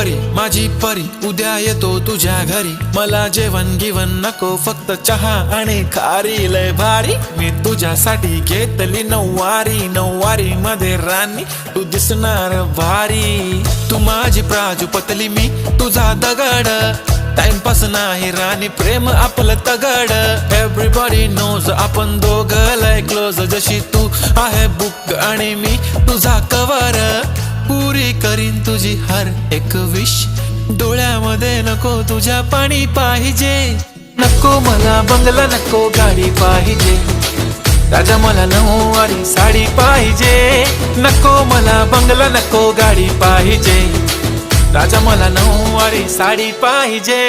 परी माझी परी उद्या येतो तुझ्या घरी, मला जेवण गिवण नको फक्त चहा आणि खारी, लय भारी मी तुझ्यासाठी घेतली नऊवारी, नऊवारी मध्ये राणी तू दिसणार भारी, तू माझी प्राजूपतली मी तुझा दगड, टाइमपास नाही राणी प्रेम आपलं तगड, एव्हरीबॉडी नोज आपण दोघं लय क्लोज, जशी तू आहे बुक आणि मी तुझा कवर, पुरी करीन तुझी हर एक विश, डोळ्यामध्ये नको तुझ्या पाणी पाहिजे, नको मला बंगला नको गाडी पाहिजे, राजा मला नऊवारी साडी पाहिजे, नको मला बंगला नको गाडी पाहिजे, राजा मला नऊवारी साडी पाहिजे।